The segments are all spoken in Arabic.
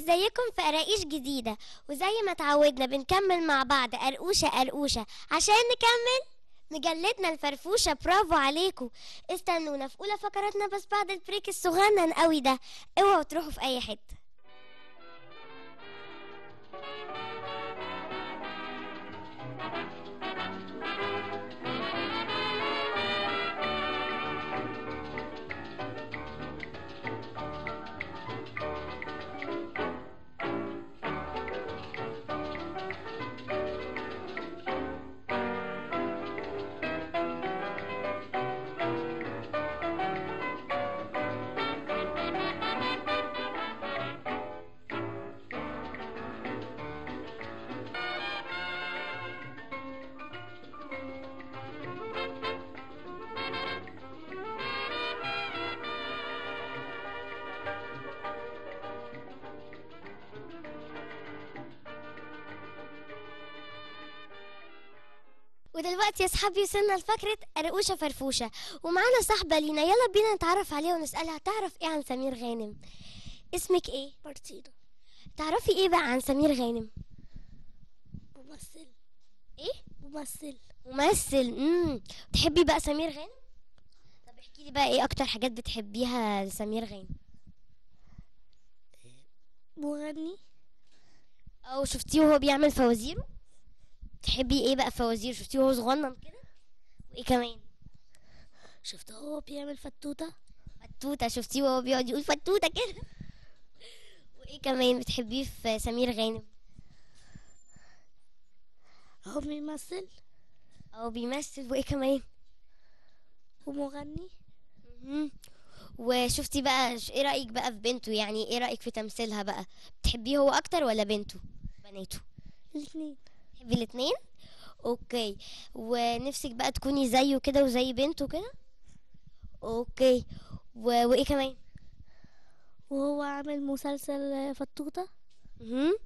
ازيكم في قراقيش جديدة، وزي ما اتعودنا بنكمل مع بعض قرقوشة قرقوشة عشان نكمل مجلتنا الفرفوشة. برافو عليكم. استنونا في أولى فقراتنا بس بعد البريك الصغنن قوي ده. اوعوا تروحوا في أي حتة. ودلوقتي يا صحابي وصلنا لفقرة قرقوشة فرفوشة، ومعانا صاحبة لينا. يلا بينا نتعرف عليها ونسألها تعرف ايه عن سمير غانم. اسمك ايه؟ مارتينا. تعرفي ايه بقى عن سمير غانم؟ ممثل. ايه؟ ممثل. تحبي بقى سمير غانم؟ طب احكي لي بقى ايه اكتر حاجات بتحبيها لسمير غانم؟ مغني. او شفتيه وهو بيعمل فوازيره؟ تحبي ايه بقى فوازير؟ شفتيه وهو صغنن كده؟ وايه كمان؟ شفته هو بيعمل فتوتة. فتوتة؟ شفتيه وهو بيقعد يقول فتوتة كده؟ وايه كمان بتحبيه في سمير غانم؟ هو بيمثل او بيمثل. وايه كمان؟ ومغني. مهم. وشفتي بقى ايه رأيك بقى في بنته؟ يعني ايه رأيك في تمثيلها بقى؟ بتحبيه هو اكتر ولا بنته؟ بناته؟ الاثنين. تحبي الاتنين؟ اوكي. ونفسك بقى تكوني زيه كده وزي بنته كده؟ اوكي. وايه كمان؟ وهو عامل مسلسل فتوتة، مهم.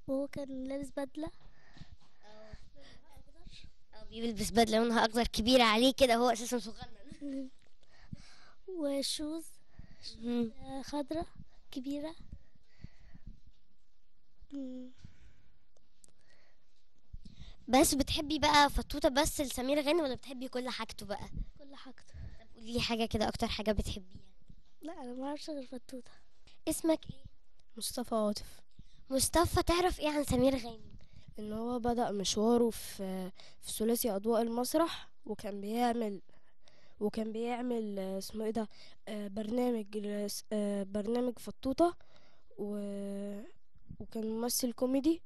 وهو كان لابس بدلة. او بيلبس بدلة لونها اخضر كبيرة عليه كده، هو اساسا صغنن. وشوز مهم. خضرة كبيرة. مم. بس بتحبي بقى فتوتة بس لسمير غانم ولا بتحبي كل حاجته بقى؟ كل حاجته. طب قولي لي حاجة كده اكتر حاجة بتحبيها. لا، انا ما اعرفش غير فتوتة. اسمك ايه؟ مصطفى عاطف. مصطفى. تعرف ايه عن سمير غانم؟ ان هو بدأ مشواره في ثلاثي اضواء المسرح، وكان بيعمل اسمه ايه ده، برنامج فطوطة، و... وكان ممثل كوميدي.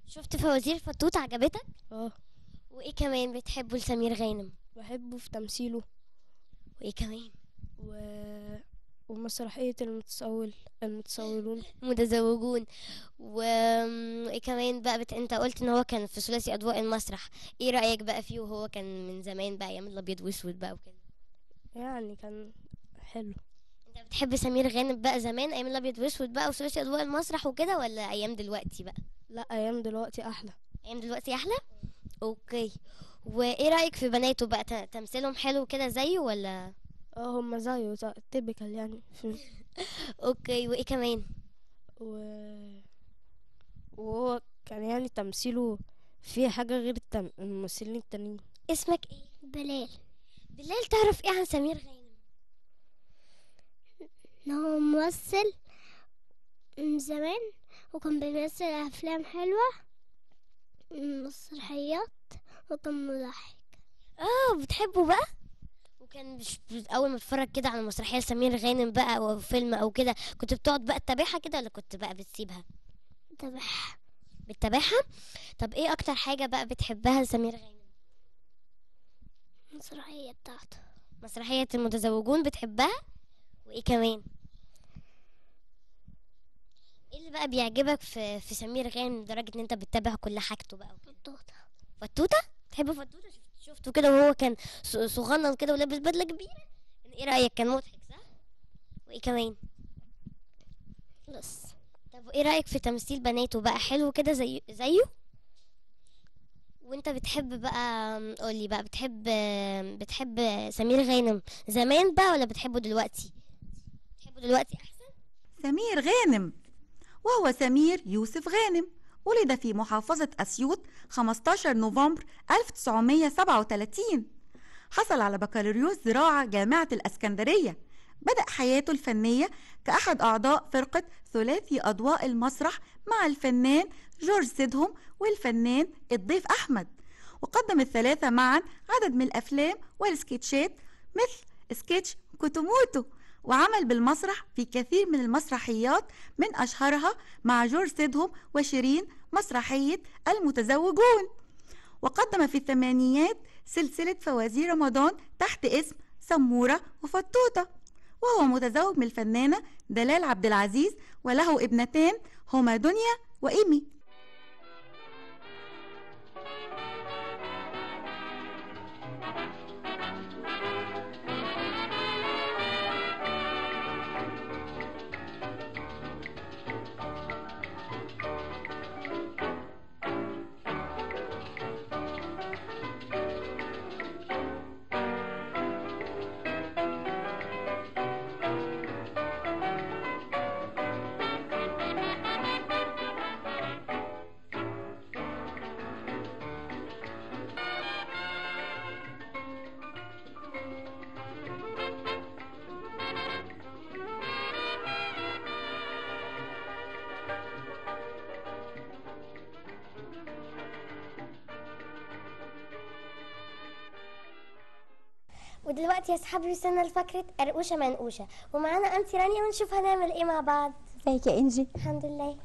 شفت فوازير فتوتة عجبتك؟ اه، وايه كمان بتحبه لسمير غانم؟ بحبه في تمثيله. وايه كمان؟ و... ومسرحية المتسولون. متزوجون. وايه كمان بقى انت قلت ان هو كان في ثلاثي اضواء المسرح. ايه رأيك بقى فيه وهو كان من زمان بقى ايام الابيض واسود بقى وكده؟ يعني كان حلو. انت بتحب سمير غانم بقى زمان ايام الابيض واسود بقى وثلاثي اضواء المسرح وكده، ولا ايام دلوقتي بقى؟ لا، ايام دلوقتي احلى. ايام دلوقتي احلى. اوكي. وايه رأيك في بناته بقى؟ تمثيلهم حلو كده زيه ولا؟ اه، هما زيه تيبيكال يعني اوكي. وايه كمان؟ و... وهو كان يعني تمثيله فيه حاجة غير الممثلين التانيين. اسمك ايه؟ بلال. بلال. تعرف ايه عن سمير غانم؟ ان هو ممثل من زمان، وكان بيمثل افلام حلوة، مسرحيات، وكان مضحك. بتحبه بقى؟ وكان مش اول ما تتفرج كده على مسرحيه سمير غانم بقى او فيلم او كده كنت بتقعد بقى تتابعها كده ولا كنت بقى بتسيبها؟ تبعها. بتتابعها. طب ايه اكتر حاجه بقى بتحبها لسمير غانم؟ المسرحية بتاعته. مسرحيه المتزوجون بتحبها. وايه كمان؟ ايه اللي بقى بيعجبك في سمير غانم لدرجه ان انت بتتابع كل حاجته بقى وكده؟ فتوتة. فتوته. تحب فتوته؟ شفته كده وهو كان صغنن كده ولابس بدله كبيره. ايه رايك؟ كان مضحك صح؟ وايه كمان؟ بس. طب ايه رأيك في تمثيل بناته بقى؟ حلو كده زيه؟ وانت بتحب بقى قولي بقى بتحب سمير غانم زمان بقى ولا بتحبه دلوقتي؟ بتحبه دلوقتي احسن؟ سمير غانم وهو سمير يوسف غانم. ولد في محافظة أسيوط 15 نوفمبر 1937. حصل على بكالوريوس زراعة جامعة الإسكندرية. بدأ حياته الفنية كأحد أعضاء فرقة ثلاثي أضواء المسرح مع الفنان جورج سيدهم والفنان الضيف أحمد، وقدم الثلاثة معا عدد من الأفلام والسكتشات مثل سكتش كوتوموتو، وعمل بالمسرح في كثير من المسرحيات من أشهرها مع جورج سيدهم وشيرين مسرحية المتزوجون. وقدم في الثمانينات سلسلة فوازير رمضان تحت اسم سمورة وفطوطة. وهو متزوج من الفنانة دلال عبد العزيز، وله ابنتان هما دنيا وإيمي. ودلوقتي يا صحابي وصلنا لفقرة قرقوشة منقوشة، ومعانا أنتي رانيا ونشوف هنعمل ايه مع بعض. ازيك يا انجي؟ الحمد لله.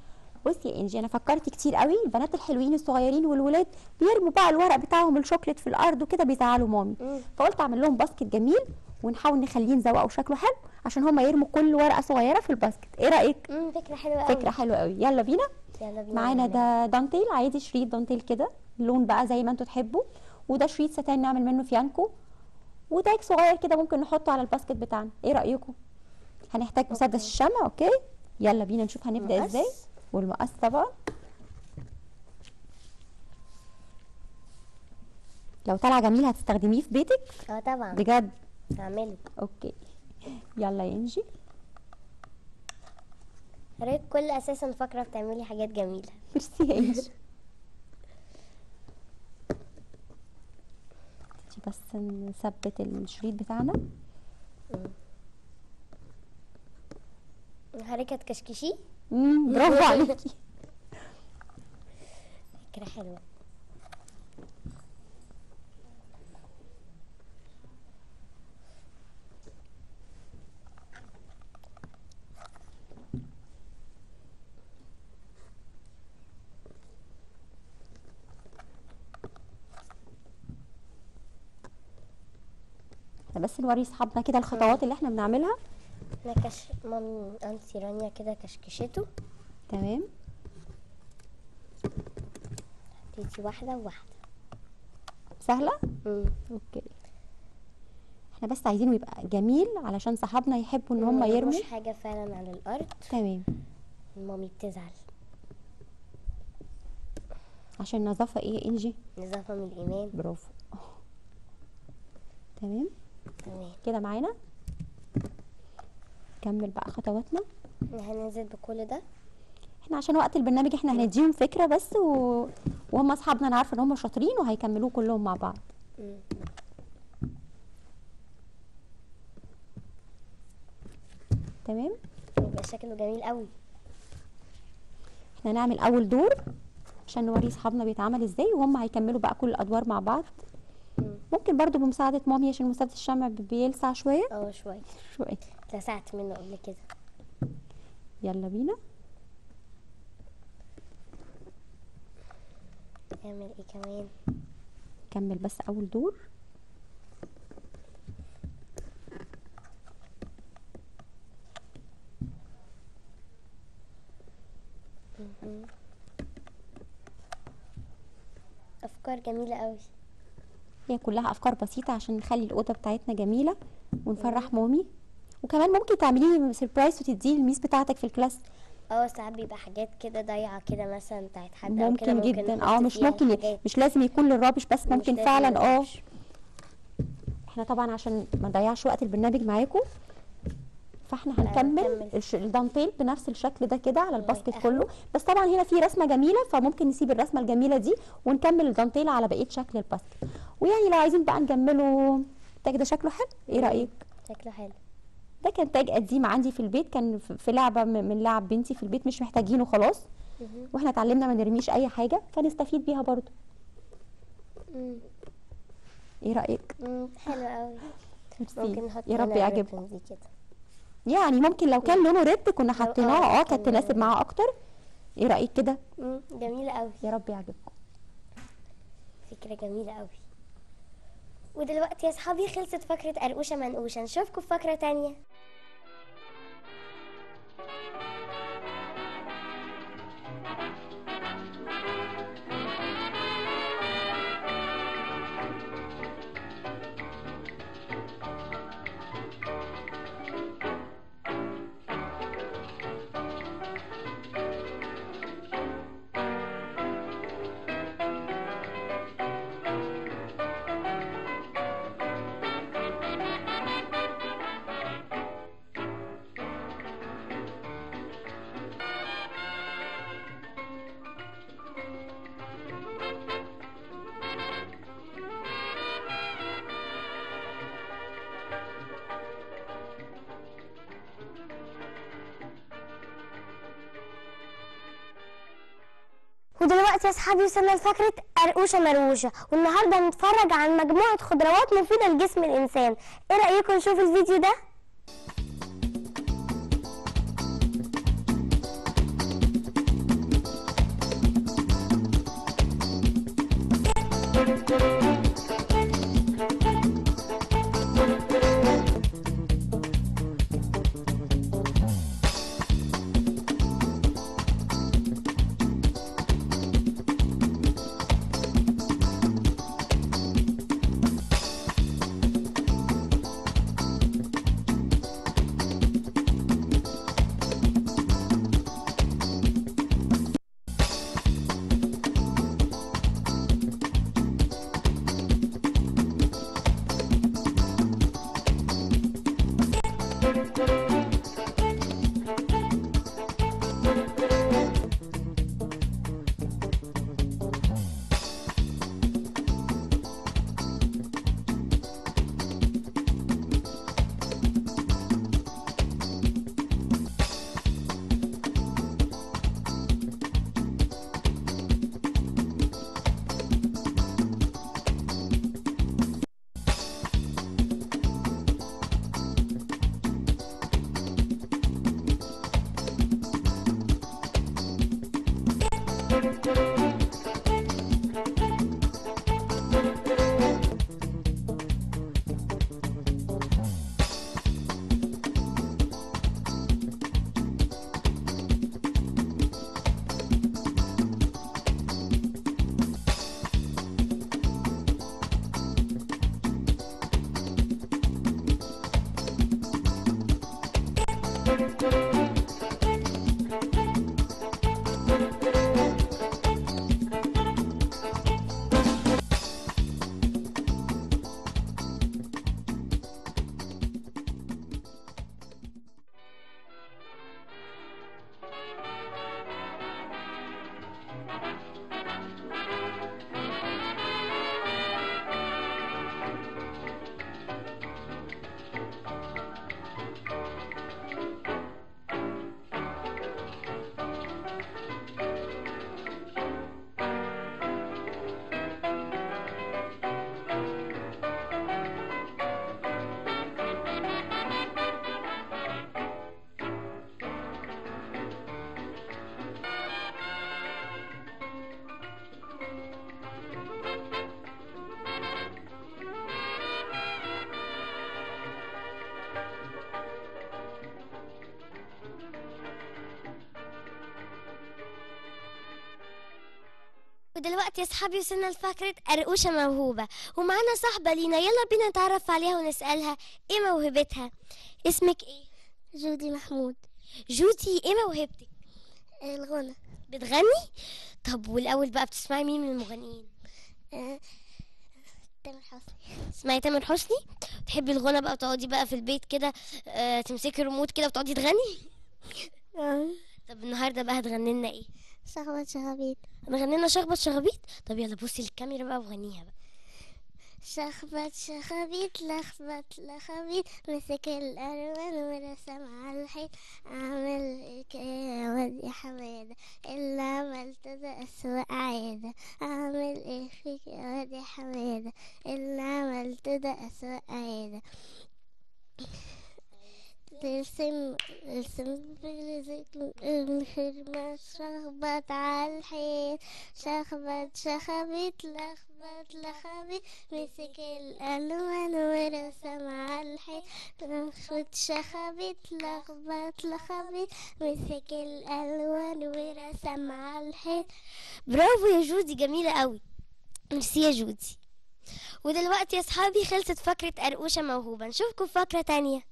بصي يا انجي، انا فكرت كتير قوي. البنات الحلوين الصغيرين والولاد بيرموا بقى الورق بتاعهم الشوكليت في الارض وكده بيزعلوا مامي. فقلت اعمل لهم باسكت جميل ونحاول نخليه نزوقه وشكله حلو عشان هما يرموا كل ورقه صغيره في الباسكت. ايه رايك؟ فكره حلوه قوي. فكره حلوه قوي. يلا بينا. يلا بينا. معانا ده دانتيل عادي، شريط دانتيل كده، لون بقى زي ما انتوا تحبوا. وده شريط ستان نعمل منه فيانكو، ودايك صغير كده ممكن نحطه على الباسكت بتاعنا. ايه رايكم؟ هنحتاج مسدس الشمع. اوكي يلا بينا نشوف هنبدا ازاي. والمقص طبعا. لو طلع جميل هتستخدميه في بيتك؟ طبعا بجد هعمله. اوكي يلا يا انجي. ريت كل اساسا فاكره بتعملي حاجات جميله. ميرسي يا انجي. بس نثبت الشريط بتاعنا. حركه تكشكشي. برافو عليكي. فكره حلوه. بس نوري اصحابنا كده الخطوات اللي احنا بنعملها. مامي انتي رانيا كده كشكشته. تمام. حطيتي واحده وواحده. سهله. اوكي. احنا بس عايزينه يبقى جميل علشان صحابنا يحبوا ان هم يرموا. مش حاجه فعلا على الارض. تمام. مامي بتزعل. عشان نظافه ايه يا انجي؟ نظافه من الايمان. برافو. تمام تمام كده معانا. نكمل بقى خطواتنا. هننزل بكل ده. احنا عشان وقت البرنامج احنا هنديهم فكره بس وهم اصحابنا انا عارفه ان هم شاطرين وهيكملوه كلهم مع بعض. تمام. يبقى شكله جميل قوي. احنا نعمل اول دور عشان نوري اصحابنا بيتعمل ازاي، وهم هيكملوا بقى كل الادوار مع بعض. ممكن برضو بمساعدة مامي عشان مسدس الشمع بيلسع شوية. شوية شوية. اتلسعت منه قبل كده. يلا بينا. نعمل ايه كمان؟ كمل بس اول دور. افكار جميلة قوي. هي كلها افكار بسيطه عشان نخلي الاوضه بتاعتنا جميله ونفرح مامي. وكمان ممكن تعمليه سربرايز وتديه للميس بتاعتك في الكلاس. ساعات بيبقى حاجات كده ضايعه كده مثلا بتاعت حد ممكن أو كده جدا. مش ممكن مش لازم يكون للرابش بس، ممكن فعلا. احنا طبعا عشان ما نضيعش وقت البرنامج معاكم فاحنا هنكمل نكمل. الدانتيل بنفس الشكل ده كده على الباسكت أهو. كله، بس طبعا هنا في رسمه جميله فممكن نسيب الرسمه الجميله دي ونكمل الدانتيل على بقيه شكل الباسكت. ويعني لو عايزين بقى نكمله التاج ده شكله حلو، ايه رايك؟ شكله حلو. ده كان تاج قديم عندي في البيت، كان في لعبه من لعب بنتي في البيت، مش محتاجينه خلاص، واحنا اتعلمنا ما نرميش اي حاجه فنستفيد بيها برضو. ايه رايك؟ حلو قوي. ميرسي. ممكن نحط يا رب هنا يعجبكم. الريبن دي كده. يعني ممكن لو كان لونه ريد كنا حطيناه كانت كان تناسب معاه اكتر. ايه رايك كده؟ جميله قوي. يا رب يعجبكم. فكره جميله قوي. ودلوقتي يا اصحابي خلصت فقره قرقوشه منقوشه، نشوفكم في فقره تانية. ودلوقتي يا اصحابي وصلنا لفقره قرقوشه مروشه، والنهارده هنتفرج عن مجموعه خضروات مفيده لجسم الانسان. ايه رايكم نشوف الفيديو ده؟ ودلوقتي يا اصحابي وصلنا لفقرة قرقوشة موهوبة، ومعانا صاحبة لينا، يلا بينا نتعرف عليها ونسألها ايه موهبتها. اسمك ايه؟ جودي محمود. جودي، ايه موهبتك؟ الغنى. بتغني؟ طب والاول بقى بتسمعي مين من المغنيين؟ تامر حسني. تسمعي تامر حسني؟ بتحبي الغنى بقى وتقعدي بقى في البيت كده تمسكي الريموت كده وتقعدي تغني؟ طب النهارده بقى هتغني لنا ايه؟ شخبط شخابيط. هنغني لنا شخبط شخابيط. طب يلا بصي للكاميرا بقى وغنيها بقى. شخبط شخابيط لخبط لخبيط، مسك الألوان ورسم على الحيط. أعمل إيه واد يا حمادة، اللي عملته ده أسوأ عادة. أعمل إيه فيك يا واد يا حمادة، اللي عملته ده أسوأ عادة. ترسم برزق الخرمة، شخبط على الحيط. شخبط شخبيط لخبط لخبيط، مسك الألوان ورسم على الحيط. شخبط شخبيط لخبط لخبيط، مسك الألوان ورسم على الحيط. برافو يا جودي، جميلة قوي. ميرسي يا جودي. ودلوقتي يا صحابي خلصت فقرة قرقوشة موهوبة، نشوفكم في فقرة تانية.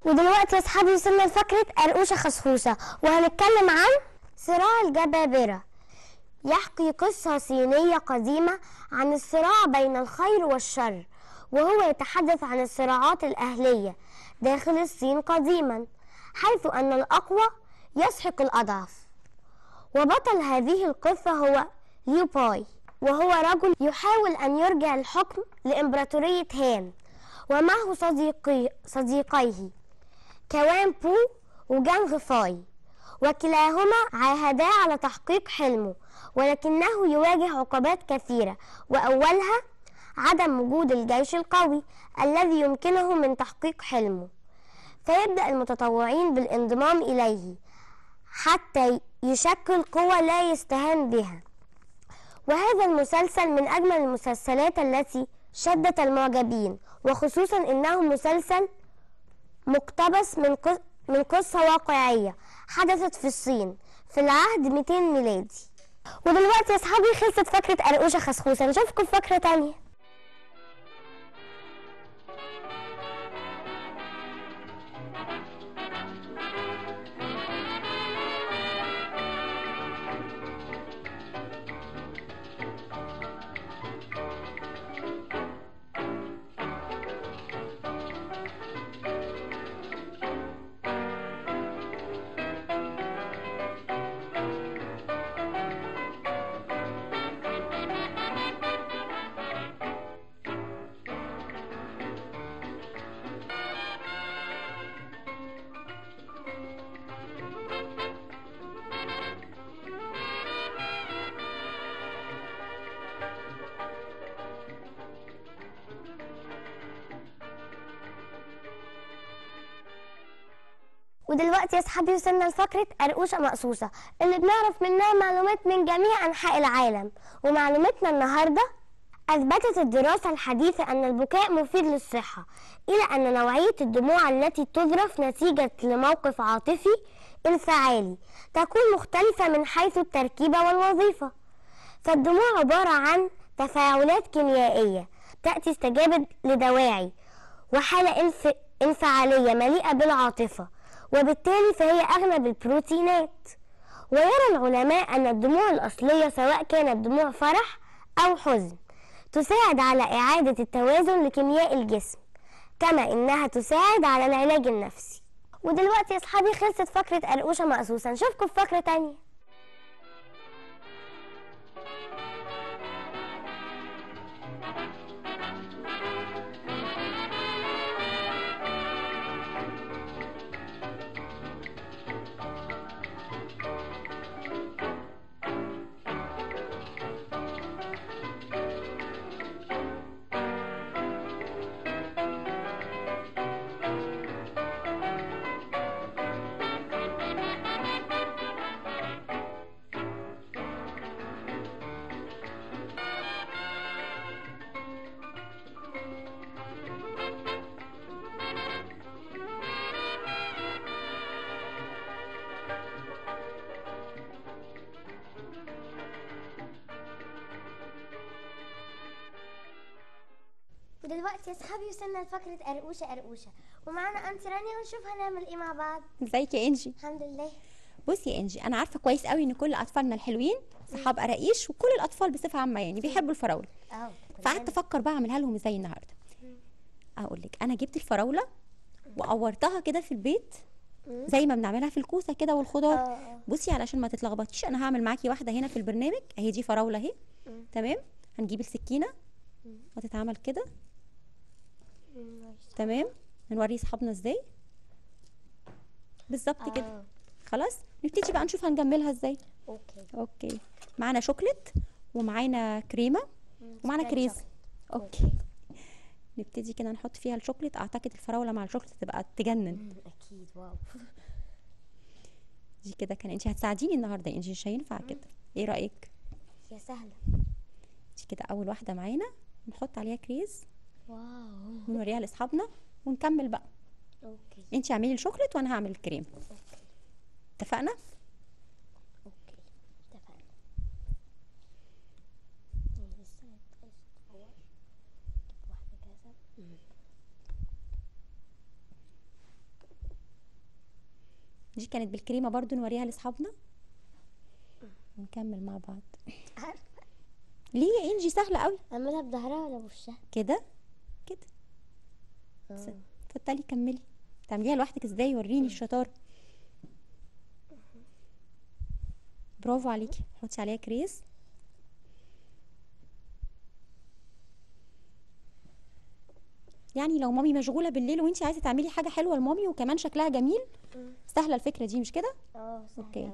ودلوقتي يا اصحابي وصلنا لفقرة قرقوشة خصخوصة، وهنتكلم عن صراع الجبابرة. يحكي قصة صينية قديمة عن الصراع بين الخير والشر، وهو يتحدث عن الصراعات الأهلية داخل الصين قديما، حيث أن الأقوى يسحق الأضعف. وبطل هذه القصة هو ليو باي، وهو رجل يحاول أن يرجع الحكم لإمبراطورية هان، ومعه صديقيه كوان بو وجانغ فاي، وكلاهما عاهدا على تحقيق حلمه، ولكنه يواجه عقبات كثيرة، وأولها عدم وجود الجيش القوي الذي يمكنه من تحقيق حلمه. فيبدأ المتطوعين بالانضمام إليه حتى يشكل قوة لا يستهان بها. وهذا المسلسل من أجمل المسلسلات التي شدت المعجبين، وخصوصا إنه مسلسل مقتبس من قصة واقعية حدثت في الصين في العهد 200 ميلادي. ودلوقتي يا اصحابي خلصت فقرة قرقوشة خصخوصة، نشوفكم في فقرة تانية. ودلوقتي يا اصحابي وصلنا لفقرة قرقوشة مقصوصة، اللي بنعرف منها معلومات من جميع أنحاء العالم. ومعلومتنا النهاردة: أثبتت الدراسة الحديثة أن البكاء مفيد للصحة، إلى أن نوعية الدموع التي تذرف نتيجة لموقف عاطفي انفعالي تكون مختلفة من حيث التركيبة والوظيفة. فالدموع عبارة عن تفاعلات كيميائية تأتي استجابة لدواعي وحالة انفعالية مليئة بالعاطفة، وبالتالي فهي أغنى بالبروتينات. ويرى العلماء أن الدموع الأصلية سواء كانت دموع فرح أو حزن تساعد على إعادة التوازن لكيمياء الجسم، كما إنها تساعد على العلاج النفسي. ودلوقتي يا أصحابي خلصت فقرة قرقوشة مقصوصة، نشوفكم في فقرة تانية. ودلوقتي يا اصحابي وصلنا لفقرة قرقوشة قرقوشة، ومعانا انتي رانيا ونشوف هنعمل ايه مع بعض. ازيك يا انجي؟ الحمد لله. بصي يا انجي، انا عارفه كويس قوي ان كل اطفالنا الحلوين صحاب قراقيش، وكل الاطفال بصفه عامه يعني بيحبوا الفراوله. فقعدت افكر بقى اعملها لهم ازاي النهارده. اقول لك، انا جبت الفراوله وقورتها كده في البيت زي ما بنعملها في الكوسه كده والخضار. بصي علشان ما تتلخبطيش، انا هعمل معاكي واحده هنا في البرنامج اهي، دي فراوله اهي. تمام. هنجيب السكينه وتتعمل كده. تمام. هنوري اصحابنا ازاي بالظبط كده. خلاص نبتدي بقى نشوف هنجملها ازاي. اوكي. معانا شوكليت ومعانا كريمه ومعانا كريز. اوكي. نبتدي كده نحط فيها الشوكليت. اعتقد الفراوله مع الشوكليت تبقى تجنن. اكيد. واو. دي كده كان انت هتساعديني النهارده يا انجي، مش هينفع كده. ايه رايك؟ يا سهله. دي كده اول واحده معانا، نحط عليها كريز واو. ونوريها لاصحابنا ونكمل بقى. اوكي. انت اعملي الشوكليت وانا هعمل الكريم. اتفقنا؟ اوكي اتفقنا. لسه هتتصور. واحده كذا. دي كانت بالكريمه برضو، نوريها لاصحابنا ونكمل مع بعض. ليه يا انجي؟ سهله قوي. اعملها بظهرها ولا بوشها؟ كده كده. اتفضلي كملي. تعمليها لوحدك ازاي؟ وريني الشطاره. برافو عليكي. حطي عليها كريز. يعني لو مامي مشغوله بالليل وانتي عايزه تعملي حاجه حلوه لمامي وكمان شكلها جميل، سهله الفكره دي مش كده؟ سهله. اوكي.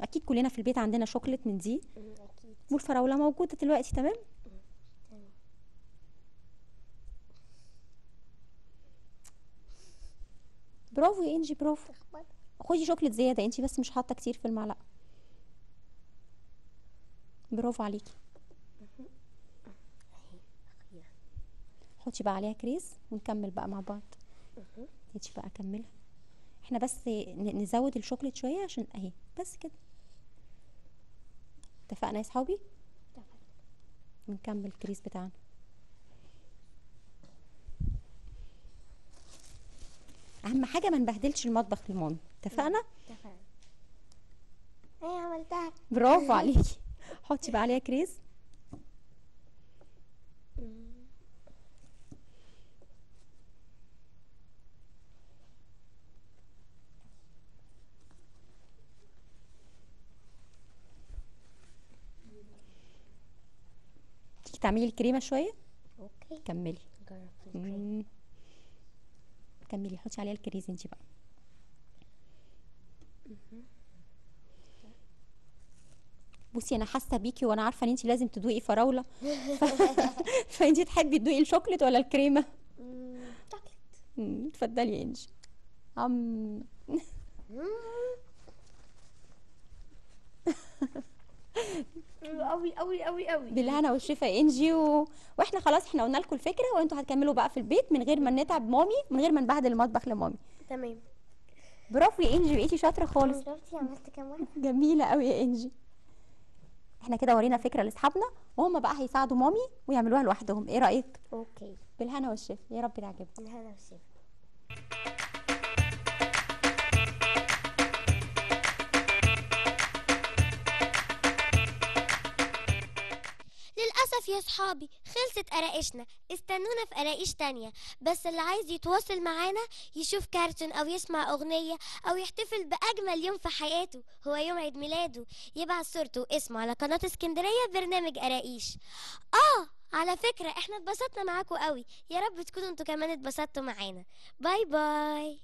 اكيد كلنا في البيت عندنا شوكليت من دي، اكيد. والفراوله موجوده دلوقتي. تمام. برافو يا انجي، برافو. خدي شوكليت زياده، انتي بس مش حاطه كتير في المعلقه. برافو عليكي. حطي بقى عليها كريز ونكمل بقى مع بعض. تيجي بقى اكملها. احنا بس نزود الشوكليت شويه عشان اهي بس كده. اتفقنا يا صحابي؟ اتفقنا. ونكمل الكريز بتاعنا. اهم حاجه ما نبهدلش المطبخ لمامي. اتفقنا؟ اتفقنا. ايه عملتها؟ برافو عليكي. حطي بقى عليها كريز. تعملي الكريمه شويه. اوكي. كملي. جرب. كملي. حطي عليها الكريز انتي بقى. بصي انا حاسه بيكي وانا عارفه ان انتي لازم تدوقي فراوله. فانتي تحبي تدوقي الشوكليت ولا الكريمه؟ شوكليت. اتفضلي يا انجي. قوي قوي قوي قوي. بالهنا والشفا يا انجي واحنا خلاص احنا قلنا لكم الفكره، وانتوا هتكملوا بقى في البيت من غير ما نتعب مامي، من غير ما نبهدل المطبخ لمامي. تمام. برافو يا انجي، بقيتي شاطره خالص. شفتي عملت كام واحده؟ جميله قوي يا انجي. احنا كده ورينا فكره لاصحابنا، وهم بقى هيساعدوا مامي ويعملوها لوحدهم. ايه رايك؟ اوكي. بالهنا والشفا، يا رب تعجبك. بالهنا والشفا. للأسف يا صحابي خلصت قراقشنا. استنونا في قراقيش تانية، بس اللي عايز يتواصل معانا يشوف كارتون أو يسمع أغنية أو يحتفل بأجمل يوم في حياته، هو يوم عيد ميلاده، يبعت صورته واسمه على قناة اسكندرية برنامج قراقيش. على فكرة احنا اتبسطنا معاكم قوي، يا رب تكونوا انتوا كمان اتبسطتوا معانا. باي باي.